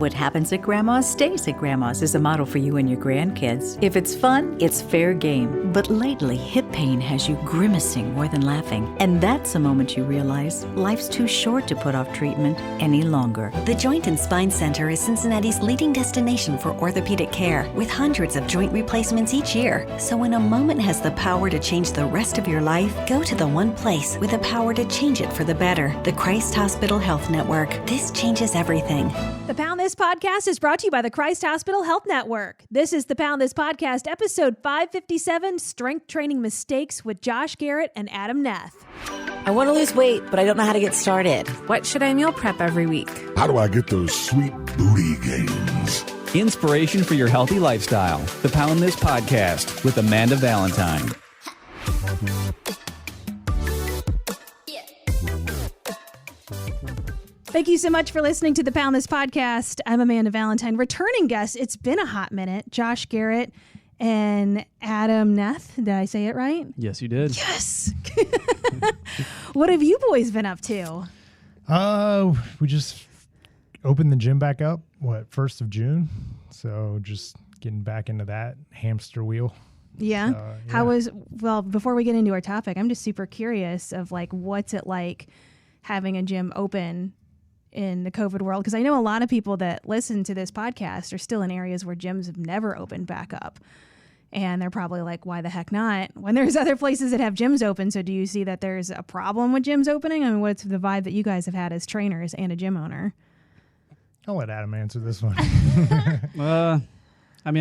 What happens at Grandma's stays at Grandma's is a model for you and your grandkids. If it's fun, it's fair game. But lately, hip pain has you grimacing more than laughing. And that's the moment you realize life's too short to put off treatment any longer. The Joint and Spine Center is Cincinnati's leading destination for orthopedic care, with hundreds of joint replacements each year. So when a moment has the power to change the rest of your life, go to the one place with the power to change it for the better. The Christ Hospital Health Network. This changes everything. The Pound This Podcast is brought to you by the Christ Hospital Health Network. This is the Pound This Podcast, episode 557, Strength Training Mistakes with Josh Garrett and Adam Neth. I want to lose weight, but I don't know how to get started. What should I meal prep every week? How do I get those sweet booty gains? Inspiration for your healthy lifestyle. The Pound This Podcast with Amanda Valentine. Thank you so much for listening to the Pound This Podcast. I'm Amanda Valentine. Returning guests, it's been a hot minute. Josh Garrett and Adam Neth. Did I say it right? Yes, you did. Yes. What have you boys been up to? We just opened the gym back up, 1st of June? So just getting back into that hamster wheel. Yeah. Well, before we get into our topic, I'm just super curious of what's it like having a gym open in the COVID world? Because I know a lot of people that listen to this podcast are still in areas where gyms have never opened back up. And they're probably like, why the heck not? When there's other places that have gyms open. So do you see that there's a problem with gyms opening? I mean, what's the vibe that you guys have had as trainers and a gym owner? I'll let Adam answer this one. I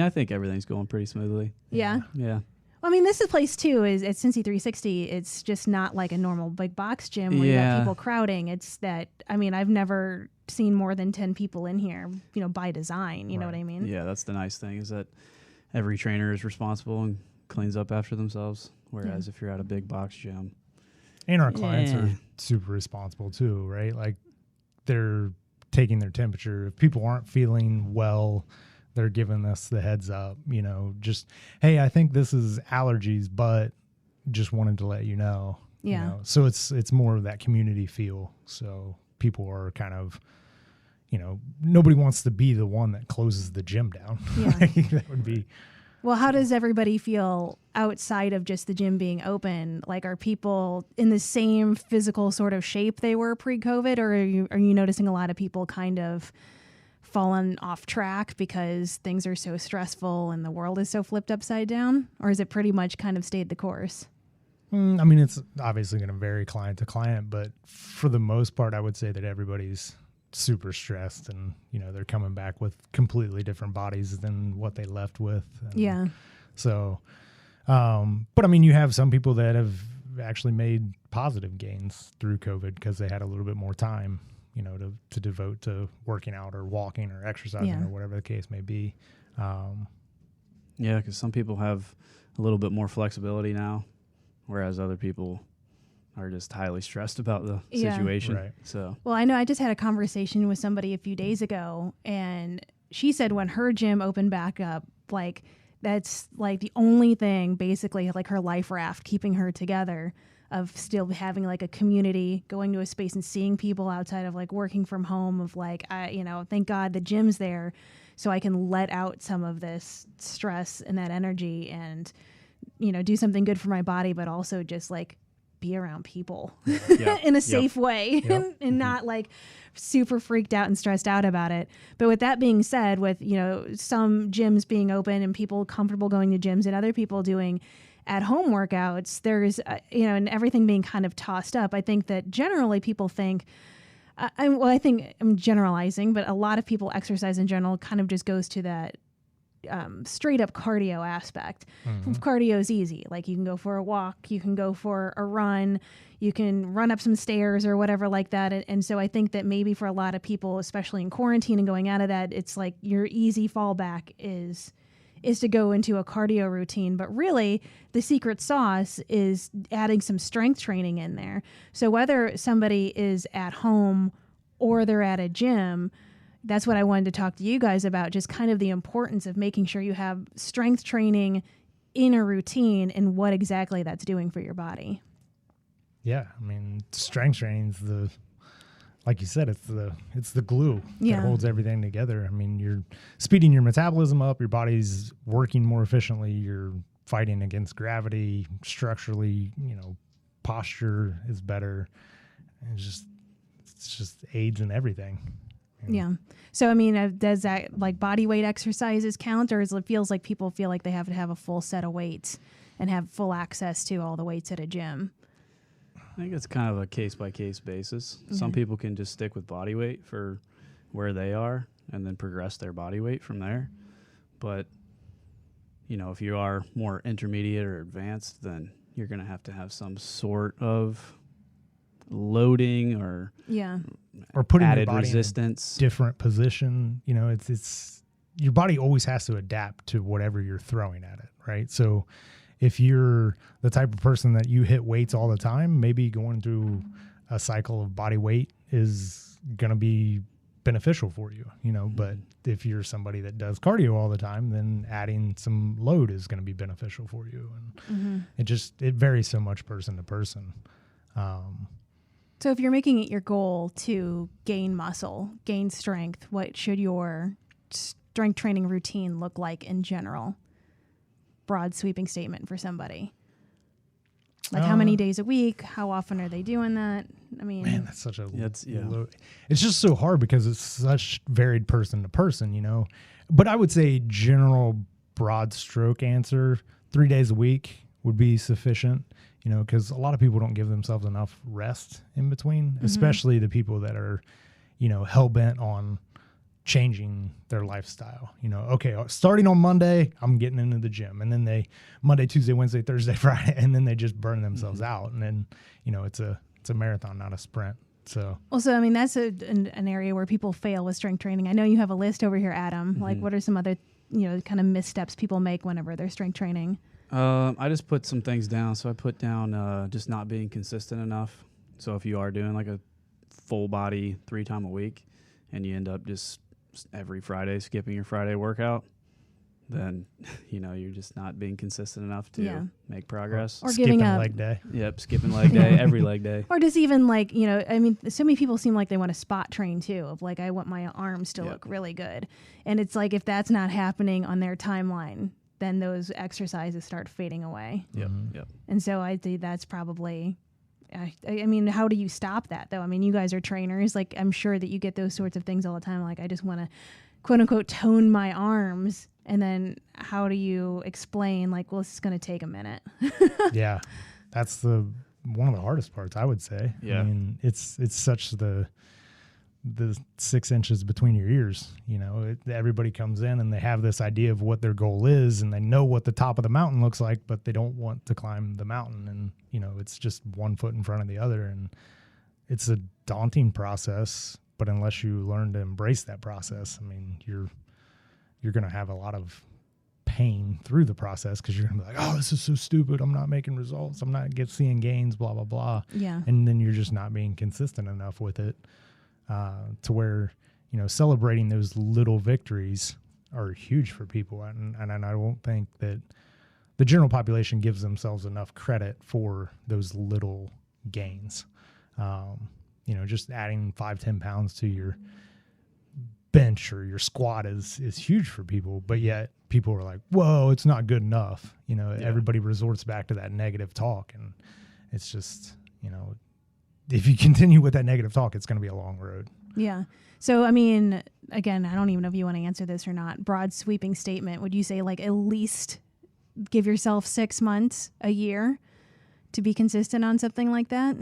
think everything's going pretty smoothly. Yeah? Yeah. Well, I mean, this place, too, is at Cincy 360. It's just not like a normal big box gym where you have people crowding. It's that, I've never seen more than 10 people in here, by design. You know what I mean? Yeah, that's the nice thing is that every trainer is responsible and cleans up after themselves. Whereas if you're at a big box gym. And our clients are super responsible, too, right? Like, they're taking their temperature. If people aren't feeling well, they're giving us the heads up, just, hey, I think this is allergies, but just wanted to let you know. Yeah. So it's more of that community feel. So people are kind of, nobody wants to be the one that closes the gym down. Yeah. That would be. Well, how does everybody feel outside of just the gym being open? Like, are people in the same physical sort of shape they were pre-COVID, or are you noticing a lot of people kind of fallen off track because things are so stressful and the world is so flipped upside down? Or is it pretty much kind of stayed the course? It's obviously going to vary client to client, but for the most part, I would say that everybody's super stressed and, they're coming back with completely different bodies than what they left with. Yeah. So, but you have some people that have actually made positive gains through COVID because they had a little bit more time, to devote to working out or walking or exercising or whatever the case may be. Yeah, because some people have a little bit more flexibility now, whereas other people are just highly stressed about the situation. Right. So, well, I know I just had a conversation with somebody a few days ago, and she said when her gym opened back up, that's the only thing, basically, her life raft keeping her together, of still having a community, going to a space and seeing people outside of working from home, of thank God the gym's there so I can let out some of this stress and that energy and, do something good for my body, but also just be around people in a safe way and not super freaked out and stressed out about it. But with that being said, with, some gyms being open and people comfortable going to gyms and other people doing at-home workouts, there's, and everything being kind of tossed up, I think that generally people think, I think I'm generalizing, but a lot of people exercise in general kind of just goes to that straight up cardio aspect. Mm-hmm. Cardio is easy. You can go for a walk, you can go for a run, you can run up some stairs or whatever like that. And so I think that maybe for a lot of people, especially in quarantine and going out of that, it's your easy fallback is to go into a cardio routine. But really, the secret sauce is adding some strength training in there. So whether somebody is at home or they're at a gym, that's what I wanted to talk to you guys about, just kind of the importance of making sure you have strength training in a routine and what exactly that's doing for your body. Yeah, strength training is like you said, it's the glue Yeah. that holds everything together. I mean, you're speeding your metabolism up, your body's working more efficiently, you're fighting against gravity, structurally, posture is better. It's just aids in everything. Yeah. So, I mean, does that like body weight exercises count, or is it feels like people feel like they have to have a full set of weights and have full access to all the weights at a gym? I think it's kind of a case-by-case basis. Some people can just stick with body weight for where they are and then progress their body weight from there. But, if you are more intermediate or advanced, then you're going to have some sort of loading or putting added your body resistance. in a different position. It's your body always has to adapt to whatever you're throwing at it, right? So if you're the type of person that you hit weights all the time, maybe going through a cycle of body weight is going to be beneficial for you, but if you're somebody that does cardio all the time, then adding some load is going to be beneficial for you. And it varies so much person to person. So if you're making it your goal to gain muscle, gain strength, what should your strength training routine look like in general? Broad sweeping statement for somebody. Like how many days a week? How often are they doing that? I mean, man, that's such a low. It's just so hard because it's such varied person to person, But I would say general broad stroke answer, 3 days a week would be sufficient, because a lot of people don't give themselves enough rest in between, especially the people that are, hell bent on changing their lifestyle. Okay, starting on Monday, I'm getting into the gym, and then Monday, Tuesday, Wednesday, Thursday, Friday, and then they just burn themselves out. And then, it's a marathon, not a sprint. So also, I mean, that's an area where people fail with strength training. I know you have a list over here, Adam. Like, what are some other, kind of missteps people make whenever they're strength training? I just put some things down. So I put down just not being consistent enough. So if you are doing like a full body 3 times a week and you end up just every Friday skipping your Friday workout, then you're just not being consistent enough to make progress. Or skipping giving up leg day. Yep, skipping leg day, every leg day. Or just even like, I mean, so many people seem like they want to spot train too, of like, I want my arms to look really good. And it's like, if that's not happening on their timeline, then those exercises start fading away. Yep. And so I think that's probably, I mean, how do you stop that though? I mean, you guys are trainers. Like, I'm sure that you get those sorts of things all the time. Like, I just want to quote unquote tone my arms. And then how do you explain like, well, this is going to take a minute? Yeah. That's one of the hardest parts, I would say. Yeah. I mean, it's such the 6 inches between your ears, everybody comes in and they have this idea of what their goal is and they know what the top of the mountain looks like, but they don't want to climb the mountain. And, it's just one foot in front of the other. And it's a daunting process, but unless you learn to embrace that process, I mean, you're going to have a lot of pain through the process because you're going to be like, oh, this is so stupid. I'm not making results. I'm not seeing gains, blah, blah, blah. Yeah. And And then you're just not being consistent enough with it. To where, celebrating those little victories are huge for people. And I won't think that the general population gives themselves enough credit for those little gains. Just adding 5-10 pounds to your bench or your squat is huge for people, but yet people are like, whoa, it's not good enough. Everybody resorts back to that negative talk. And it's just, if you continue with that negative talk, it's going to be a long road. yeah. So, I mean, again, I don't even know if you want to answer this or not. Broad sweeping statement. Would you say like at least give yourself 6 months, a year to be consistent on something like that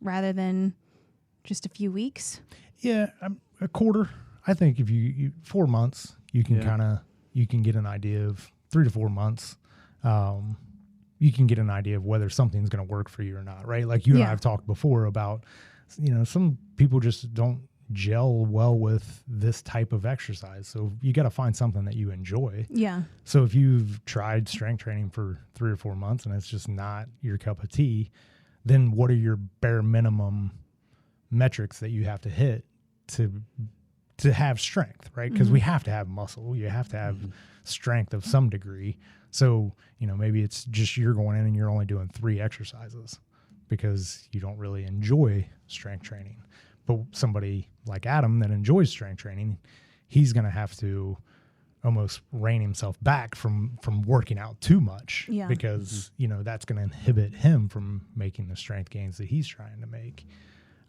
rather than just a few weeks? Yeah. A quarter. I think if you 4 months, you can you can get an idea of 3 to 4 months. You can get an idea of whether something's going to work for you or not, right? Like you and I have talked before about, some people just don't gel well with this type of exercise. So you got to find something that you enjoy. Yeah. So if you've tried strength training for 3 or 4 months and it's just not your cup of tea, then what are your bare minimum metrics that you have to hit to have strength, right? Because we have to have muscle. You have to have strength of some degree. So, maybe it's just you're going in and you're only doing 3 exercises because you don't really enjoy strength training. But somebody like Adam that enjoys strength training, he's going to have to almost rein himself back from working out too much, because you know that's going to inhibit him from making the strength gains that he's trying to make.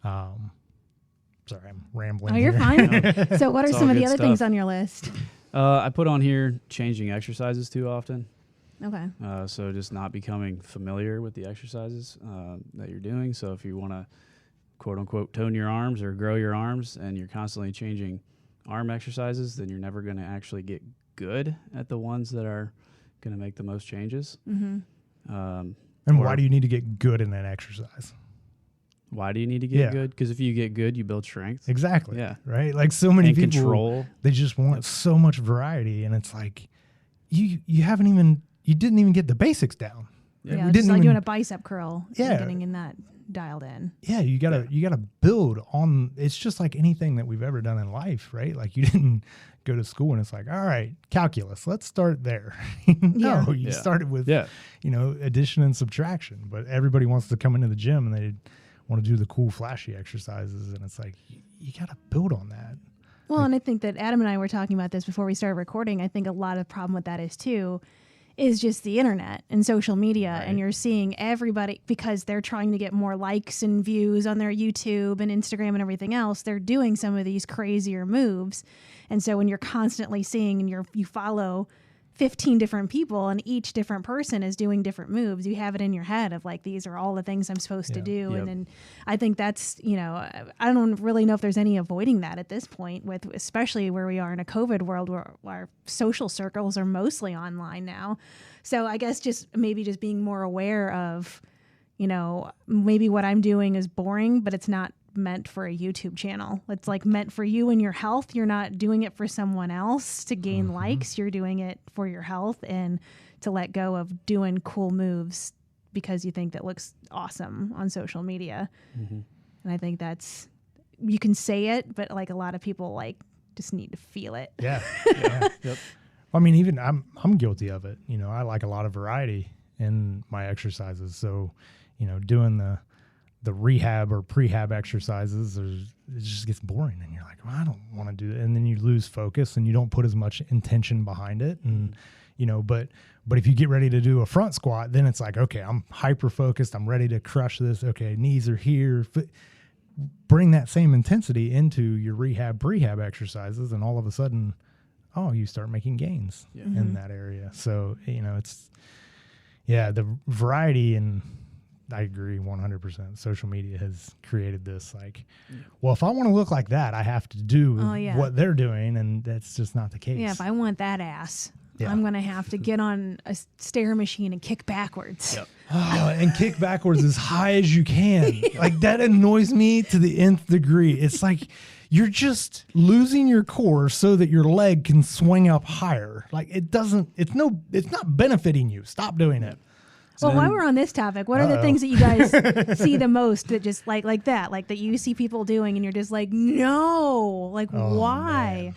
Sorry, I'm rambling. Oh, you're fine. So what are some of the other stuff. things on your list? I put on here changing exercises too often. Okay. So just not becoming familiar with the exercises that you're doing. So if you want to quote unquote tone your arms or grow your arms and you're constantly changing arm exercises, then you're never going to actually get good at the ones that are going to make the most changes. And why do you need to get good in that exercise? Why do you need to get good? Because if you get good, you build strength. Exactly. Yeah. Right? Like so many people, control. They just want so much variety, and it's like you didn't even get the basics down. Yeah, we just like doing a bicep curl. Yeah. And getting in that dialed in. Yeah, you gotta build on. It's just like anything that we've ever done in life, right? Like you didn't go to school and it's like, all right, calculus, let's start there. No, you started with addition and subtraction. But everybody wants to come into the gym and they want to do the cool, flashy exercises, and it's like you gotta build on that. Well, and I think that Adam and I were talking about this before we started recording. I think a lot of the problem with that is just the internet and social media. Right. And you're seeing everybody, because they're trying to get more likes and views on their YouTube and Instagram and everything else, they're doing some of these crazier moves. And so when you're constantly seeing and you follow 15 different people and each different person is doing different moves, you have it in your head of like, these are all the things I'm supposed to do. Yep. And then I think that's, I don't really know if there's any avoiding that at this point, with especially where we are in a COVID world where our social circles are mostly online now. So I guess just being more aware of, maybe what I'm doing is boring, but it's not meant for a YouTube channel. It's like meant for you and your health. You're not doing it for someone else to gain likes. You're doing it for your health and to let go of doing cool moves because you think that looks awesome on social media. And I think you can say it, but like a lot of people like just need to feel it. Yeah. Yep. I mean, even I'm guilty of it. I like a lot of variety in my exercises. So, doing the rehab or prehab exercises, it just gets boring, and you're like, well, I don't want to do that, and then you lose focus and you don't put as much intention behind it, and but if you get ready to do a front squat, then it's like, okay, I'm hyper focused, I'm ready to crush this. Okay, knees are here. Bring that same intensity into your rehab prehab exercises, and all of a sudden, you start making gains in that area. So it's the variety, and I agree 100%. Social media has created this well, if I want to look like that, I have to do what they're doing, and that's just not the case. Yeah, if I want that ass, I'm going to have to get on a stair machine and kick backwards. Yep. And kick backwards as high as you can. Like, that annoys me to the nth degree. It's like you're just losing your core so that your leg can swing up higher. Like, it's not benefiting you. Stop doing it. Well, while we're on this topic, what are the things that you guys see the most that just like that you see people doing and you're just like, no, like why?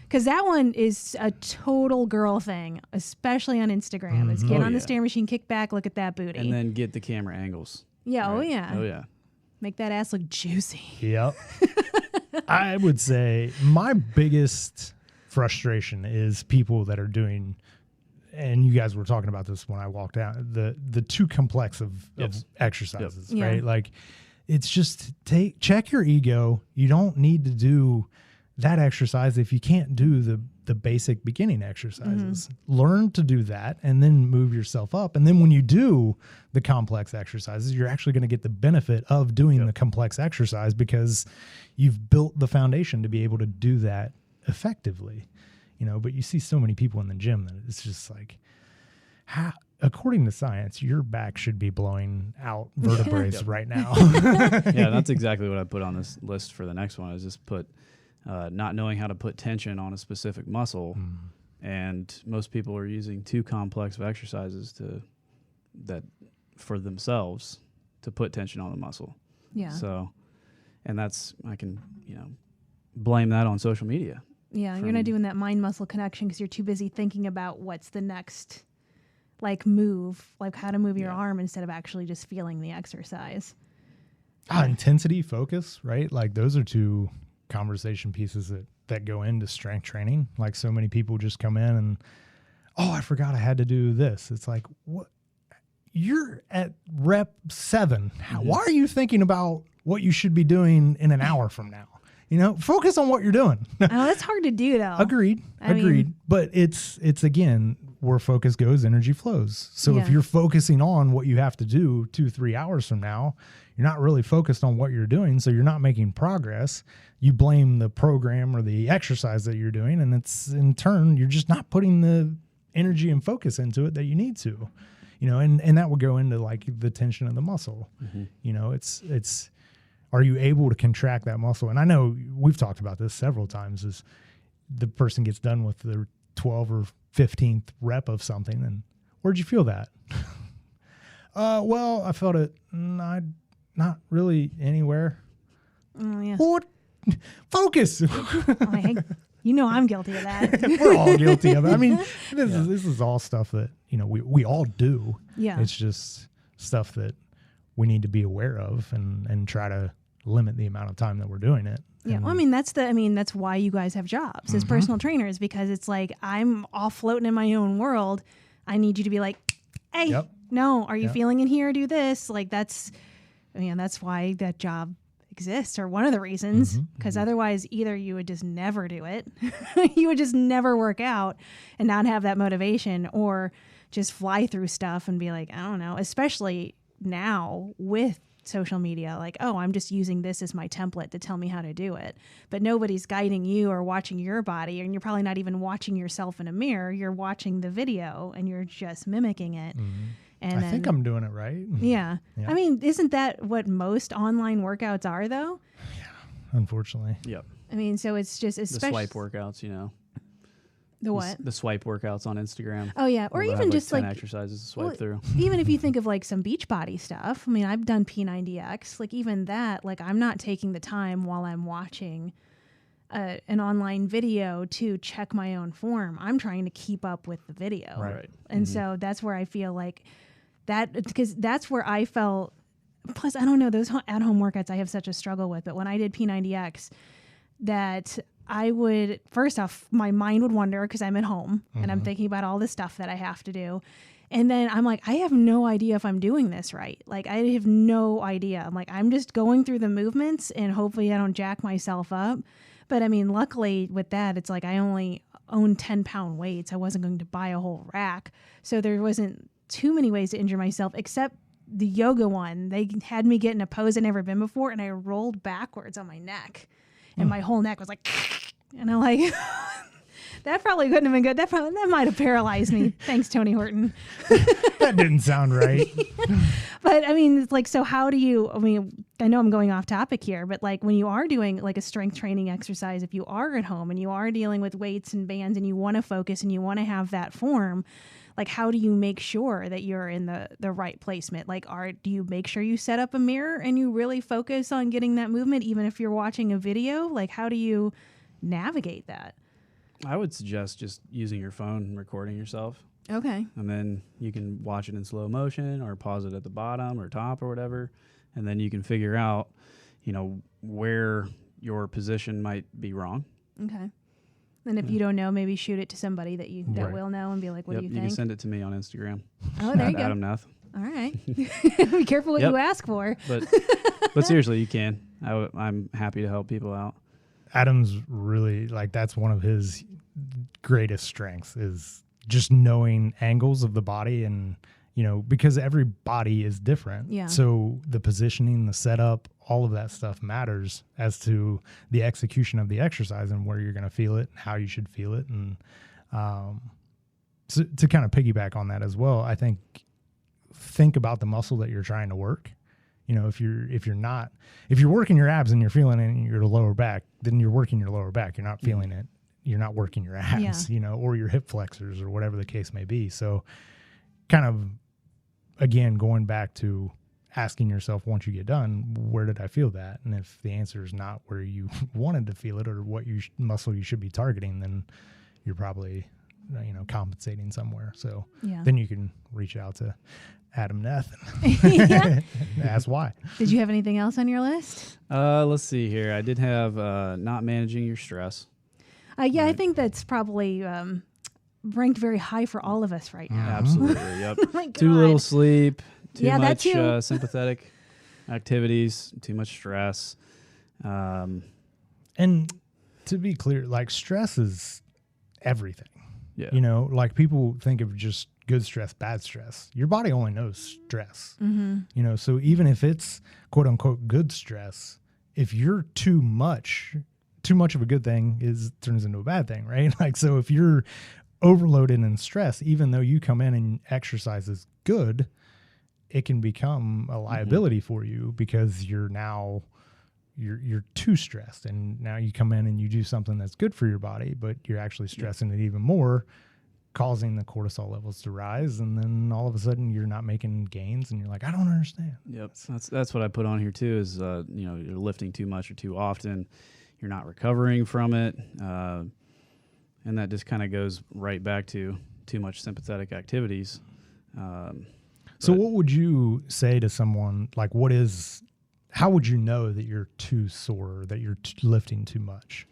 Because that one is a total girl thing, especially on Instagram. Is get on the stair machine, kick back, look at that booty. And then get the camera angles. Yeah, right? Oh yeah. Make that ass look juicy. Yep. I would say my biggest frustration is people that are doing, and you guys were talking about this when I walked out, the too complex of exercises, right? Like, it's just check your ego. You don't need to do that exercise if you can't do the basic beginning exercises. Learn to do that and then move yourself up. And then when you do the complex exercises, you're actually going to get the benefit of doing the complex exercise because you've built the foundation to be able to do that effectively. But you see so many people in the gym that it's just like, according to science, your back should be blowing out vertebrae right now. Yeah, that's exactly what I put on this list for the next one. Is just put not knowing how to put tension on a specific muscle, and most people are using too complex of exercises for themselves to put tension on the muscle. Yeah. So, and I can blame that on social media. Yeah, you're not doing that mind-muscle connection because you're too busy thinking about what's the next, move, how to move your arm instead of actually just feeling the exercise. Intensity, focus, right? Like those are two conversation pieces that go into strength training. Like so many people just come in and, oh, I forgot I had to do this. It's like, what? You're at rep 7. Why are you thinking about what you should be doing in an hour from now? Focus on what you're doing. Oh, that's hard to do though. Agreed. But it's again, where focus goes, energy flows. So if you're focusing on what you have to do 2-3 hours from now, you're not really focused on what you're doing. So you're not making progress. You blame the program or the exercise that you're doing. And it's in turn, you're just not putting the energy and focus into it that you need to, and that would go into like the tension of the muscle. It's, are you able to contract that muscle? And I know we've talked about this several times, is the person gets done with the 12th or 15th rep of something. And where'd you feel that? Well, I felt it not really anywhere. Oh, yeah. What? Focus. I'm guilty of that. We're all guilty of it. I mean, this is all stuff that, we all do. Yeah. It's just stuff that we need to be aware of and try to limit the amount of time that we're doing it. Yeah. Well, that's why you guys have jobs as personal trainers, because it's like, I'm all floating in my own world. I need you to be like, hey, no, are you feeling in here? Do this. Like that's why that job exists, or one of the reasons, because otherwise either you would just never do it, you would just never work out and not have that motivation, or just fly through stuff and be like, I don't know, especially now with social media, like, oh, I'm just using this as my template to tell me how to do it. But nobody's guiding you or watching your body, and you're probably not even watching yourself in a mirror. You're watching the video and you're just mimicking it. And I think I'm doing it right. Yeah. I mean, isn't that what most online workouts are, though? Yeah, unfortunately. Yep. I mean, so it's just the swipe workouts, The what? The swipe workouts on Instagram. Oh, yeah. Or even just 10 like exercises to swipe through. Even if you think of like some beach body stuff. I mean, I've done P90X. Like even that, like I'm not taking the time while I'm watching an online video to check my own form. I'm trying to keep up with the video. Right. And so that's where I feel like that, because that's where I felt, plus I don't know, those at-home workouts I have such a struggle with, but when I did P90X, that I would, first off, my mind would wander because I'm at home and I'm thinking about all the stuff that I have to do. And then I'm like, I have no idea if I'm doing this right. Like, I have no idea. I'm like, I'm just going through the movements and hopefully I don't jack myself up. But I mean, luckily with that, it's like I only own 10-pound weights. I wasn't going to buy a whole rack. So there wasn't too many ways to injure myself, except the yoga one. They had me get in a pose I'd never been before, and I rolled backwards on my neck. And my whole neck was like, and I'm like, that probably couldn't have been good. That might have paralyzed me. Thanks, Tony Horton. That didn't sound right. But I mean, it's like, so how do you, I mean, I know I'm going off topic here, but like when you are doing like a strength training exercise, if you are at home and you are dealing with weights and bands and you want to focus and you want to have that form, like how do you make sure that you're in the right placement? Like, do you make sure you set up a mirror and you really focus on getting that movement, even if you're watching a video? Like, how do you navigate that? I would suggest just using your phone and recording yourself. Okay. And then you can watch it in slow motion or pause it at the bottom or top or whatever. And then you can figure out, where your position might be wrong. Okay. And if you don't know, maybe shoot it to somebody that will know and be like, what do you think? You can send it to me on Instagram. Oh, there you go. Adam Neth. All right. Be careful what you ask for. But seriously, you can. I'm happy to help people out. Adam's really, like, that's one of his greatest strengths, is just knowing angles of the body, and because every body is different. Yeah. So the positioning, the setup, all of that stuff matters as to the execution of the exercise and where you're going to feel it, how you should feel it. And so to kind of piggyback on that as well, I think about the muscle that you're trying to work. If you're working your abs and you're feeling it in your lower back, then you're working your lower back. You're not feeling it. You're not working your abs, or your hip flexors or whatever the case may be. So kind of, again, going back to asking yourself once you get done, where did I feel that? And if the answer is not where you wanted to feel it or what muscle you should be targeting, then you're probably compensating somewhere. So Yeah. then you can reach out to Adam Neth Yeah. and ask why. Did you have anything else on your list? Let's see here. I did have not managing your stress. Yeah, I Right. think that's probably ranked very high for all of us right now. Absolutely. Yep. Oh my Too God. little sleep. Too Yeah, that much too. sympathetic activities. Too much stress. And to be clear, like stress is everything. Yeah. Like people think of just good stress, bad stress. Your body only knows stress. So even if it's quote unquote good stress, if you're too much of a good thing turns into a bad thing, right? Like, so if you're overloaded in stress, even though you come in and exercise is good, it can become a liability for you because you're too stressed, and now you come in and you do something that's good for your body, but you're actually stressing it even more, causing the cortisol levels to rise, and then all of a sudden you're not making gains, and you're like, I don't understand. Yep. That's what I put on here too. Is you're lifting too much or too often, you're not recovering from it, and that just kind of goes right back to too much sympathetic activities. So what would you say to someone, like, how would you know that you're too sore, that you're lifting too much?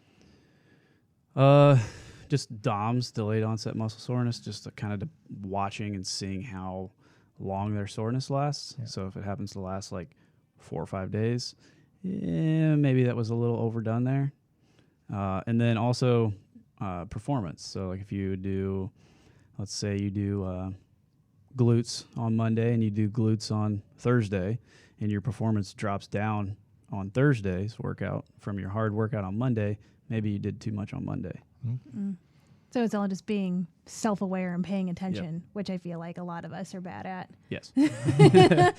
Just DOMS, delayed onset muscle soreness, just kind of watching and seeing how long their soreness lasts. Yeah. So if it happens to last like 4 or 5 days, maybe that was a little overdone there. And then also performance. So like if you do, let's say you do glutes on Monday and you do glutes on Thursday, and your performance drops down on Thursday's workout from your hard workout on Monday, maybe you did too much on Monday. So it's all just being self-aware and paying attention, which I feel like a lot of us are bad at. Yes.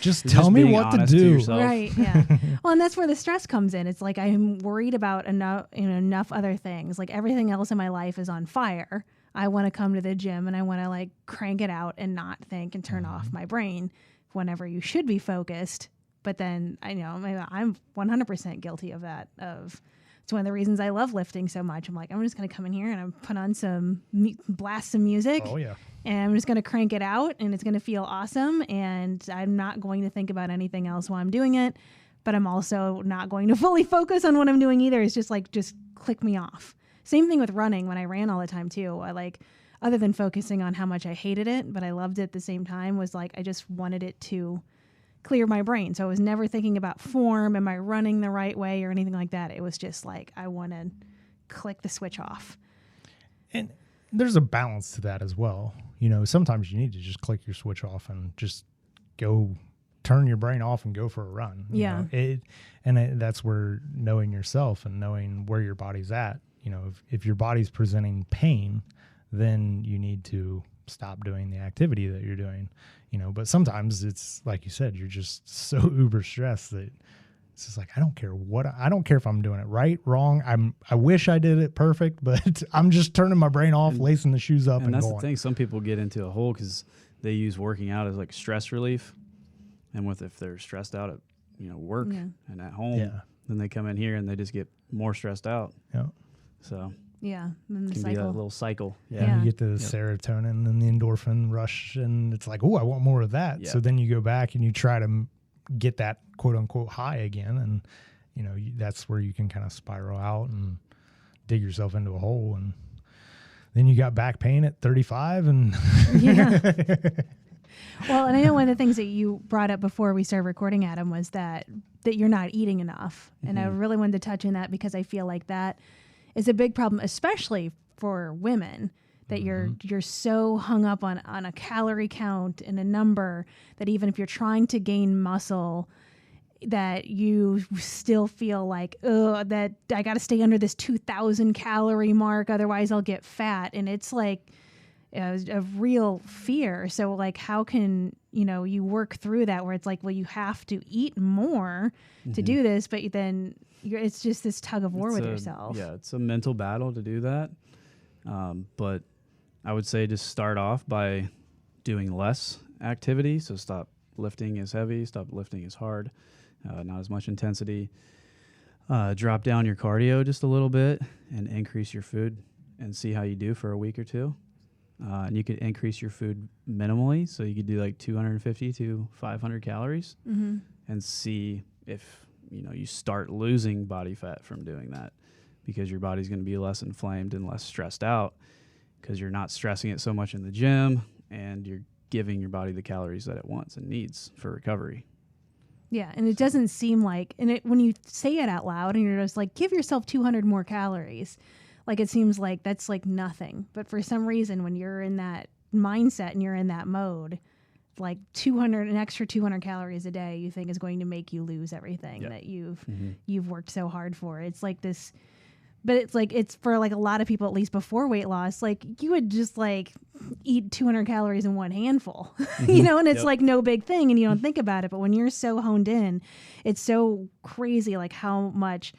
Just tell me being what to honest to do. yourself. Right. Yeah. Well, and that's where the stress comes in. It's like I'm worried about enough other things. Like everything else in my life is on fire. I want to come to the gym and I want to like crank it out and not think and turn off my brain whenever you should be focused. But then I know maybe I'm 100% guilty of that. It's one of the reasons I love lifting so much. I'm like, I'm just going to come in here and I'm put on blast some music. Oh yeah. And I'm just going to crank it out and it's going to feel awesome. And I'm not going to think about anything else while I'm doing it. But I'm also not going to fully focus on what I'm doing either. It's just like, just click me off. Same thing with running when I ran all the time too. I like, other than focusing on how much I hated it, but I loved it at the same time, was like, I just wanted it to clear my brain. So I was never thinking about form. Am I running the right way or anything like that? It was just like, I want to click the switch off. And there's a balance to that as well. Sometimes you need to just click your switch off and just go turn your brain off and go for a run. Yeah. That's where knowing yourself and knowing where your body's at, if your body's presenting pain, then you need to stop doing the activity that you're doing, but sometimes it's like you said, you're just so uber stressed that it's just like, I don't care if I'm doing it right, wrong. I wish I did it perfect, but I'm just turning my brain off, lacing the shoes up and that's going. the thing. Some people get into a hole because they use working out as like stress relief. And if they're stressed out at, work and at home, then they come in here and they just get more stressed out. Yeah. So Yeah. Then the can be cycle. that little cycle. Yeah. You get the serotonin and the endorphin rush, and it's like, oh, I want more of that. Yeah. So then you go back and you try to get that quote unquote high again. And, that's where you can kind of spiral out and dig yourself into a hole. And then you got back pain at 35 and Yeah. Well, and I know one of the things that you brought up before we started recording, Adam, was that you're not eating enough. And I really wanted to touch on that because I feel like that is a big problem, especially for women, that you're so hung up on a calorie count and a number that even if you're trying to gain muscle, that you still feel like, oh, that I got to stay under this 2,000 calorie mark, otherwise I'll get fat. And it's like a real fear. So like, how can, you work through that where it's like, well, you have to eat more to do this, but then it's just this tug of war with yourself. Yeah, it's a mental battle to do that. But I would say just start off by doing less activity. So stop lifting as heavy, stop lifting as hard, not as much intensity. Drop down your cardio just a little bit and increase your food and see how you do for a week or two. and you could increase your food minimally. So you could do like 250 to 500 calories and see if, you start losing body fat from doing that, because your body's going to be less inflamed and less stressed out because you're not stressing it so much in the gym, and you're giving your body the calories that it wants and needs for recovery. Yeah, and it doesn't seem like, when you say it out loud and you're just like, give yourself 200 more calories, like it seems like that's like nothing. But for some reason, when you're in that mindset and you're in that mode, like an extra 200 calories a day, you think is going to make you lose everything that you've worked so hard for. It's like this, but it's for like a lot of people, at least before weight loss, like you would just like eat 200 calories in one handful, and it's like no big thing and you don't think about it. But when you're so honed in, it's so crazy, like how much,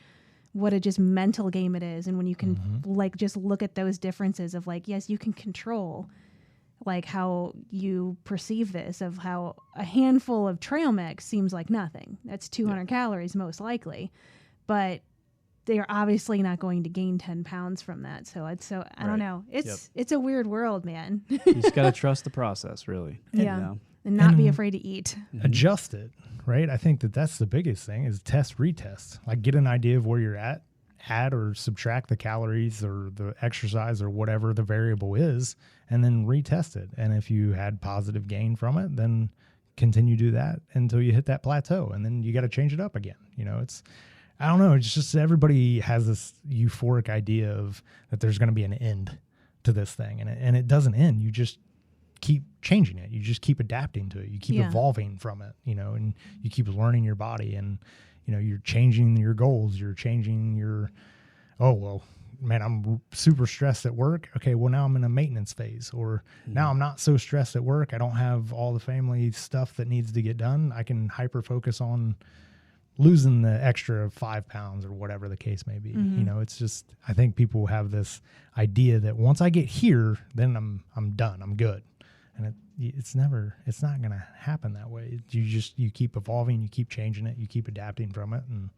what a just mental game it is. And when you can like just look at those differences of like, yes, you can control like how you perceive this, of how a handful of trail mix seems like nothing. That's 200 calories most likely, but they're obviously not going to gain 10 pounds from that. So I don't know. It's a weird world, man. You just got to trust the process, really. And not be afraid to eat. Adjust it, right? I think that's the biggest thing is test, retest. Like get an idea of where you're at, add or subtract the calories or the exercise or whatever the variable is, and then retest it. And if you had positive gain from it, then continue to do that until you hit that plateau. And then you got to change it up again. I don't know. It's just everybody has this euphoric idea of that there's going to be an end to this thing. And it doesn't end. You just keep changing it. You just keep adapting to it. You keep evolving from it, and you keep learning your body, and, you're changing your goals. You're changing your, man, I'm super stressed at work. Okay, well, now I'm in a maintenance phase. Or now I'm not so stressed at work. I don't have all the family stuff that needs to get done. I can hyper focus on losing the extra 5 pounds or whatever the case may be. It's just, I think people have this idea that once I get here, then I'm done. I'm good. And it's not going to happen that way. You keep evolving, you keep changing it, you keep adapting from it. And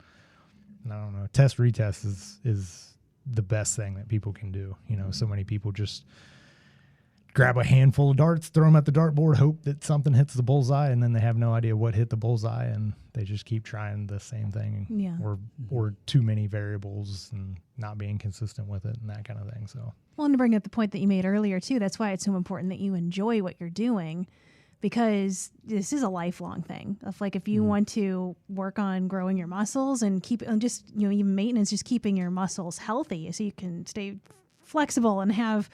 I don't know, test retest is the best thing that people can do. So many people just grab a handful of darts, throw them at the dartboard, hope that something hits the bullseye, and then they have no idea what hit the bullseye, and they just keep trying the same thing, or too many variables and not being consistent with it and that kind of thing. So, well, and to bring up the point that you made earlier too, that's why it's so important that you enjoy what you're doing, because this is a lifelong thing. If you want to work on growing your muscles and keep just even maintenance, just keeping your muscles healthy so you can stay flexible and have,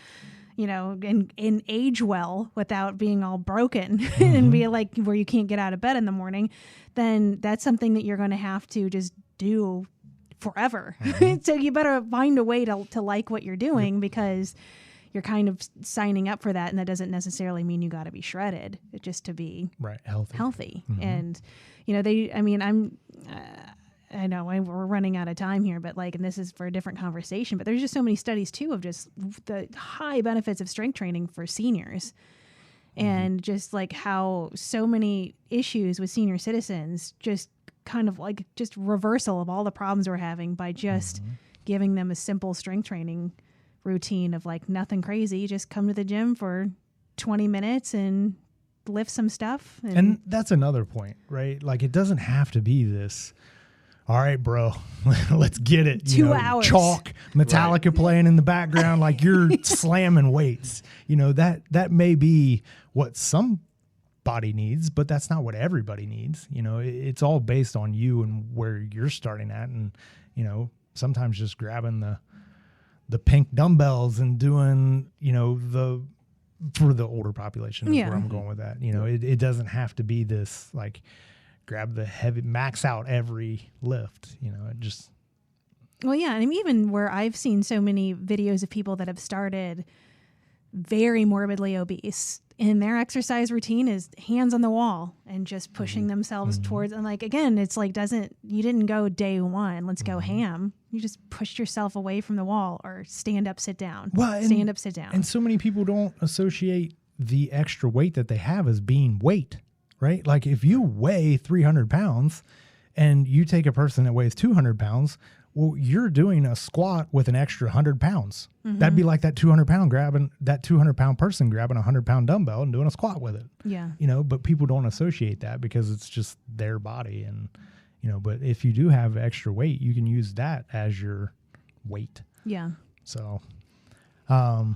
and age well without being all broken and be like where you can't get out of bed in the morning, then that's something that you're going to have to just do forever. So you better find a way to like what you're doing, because you're kind of signing up for that. And that doesn't necessarily mean you got to be shredded, just to be healthy. And, I know we're running out of time here, but and this is for a different conversation, but there's just so many studies too of just the high benefits of strength training for seniors, and just how so many issues with senior citizens just kind of just reversal of all the problems we're having by just giving them a simple strength training routine of nothing crazy. Just come to the gym for 20 minutes and lift some stuff. And that's another point, right? It doesn't have to be this, all right, bro, let's get it. 2 hours. Chalk, Metallica playing in the background, you're slamming weights. That may be what somebody needs, but that's not what everybody needs. It's all based on you and where you're starting at. And, sometimes just grabbing the pink dumbbells and doing, for the older population is where I'm going with that. It doesn't have to be this grab the heavy, max out every lift, it just. Well, yeah. And even where I've seen so many videos of people that have started very morbidly obese, and their exercise routine is hands on the wall and just pushing themselves towards, and again, it's you didn't go day one, let's go ham. You just pushed yourself away from the wall, or stand up, sit down. Stand up, sit down. And so many people don't associate the extra weight that they have as being weight. Right? If you weigh 300 pounds and you take a person that weighs 200 pounds, Well, you're doing a squat with an extra 100 pounds. That'd be like that 200-pound person grabbing a 100-pound dumbbell and doing a squat with it. Yeah. But people don't associate that because it's just their body. And, but if you do have extra weight, you can use that as your weight. Yeah. So, So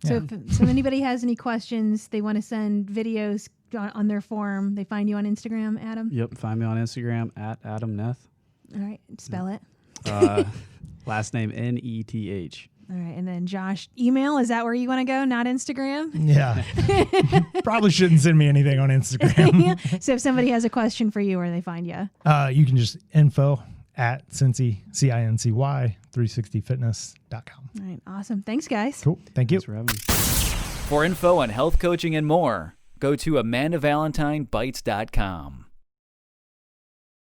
if anybody has any questions, they want to send videos on their form, they find you on Instagram, Adam? Yep. Find me on Instagram at Adam Neth. All right. Spell it. Last name Neth. All right. And then Josh, email, is that where you want to go? Not Instagram? Yeah. Probably shouldn't send me anything on Instagram. Yeah. So if somebody has a question for you, where do they find you? You can just info at Cincy, CINCY, 360fitness.com. All right. Awesome. Thanks, guys. Cool. Thank you. Thanks for having me. For info on health coaching and more, go to AmandaValentineBites.com.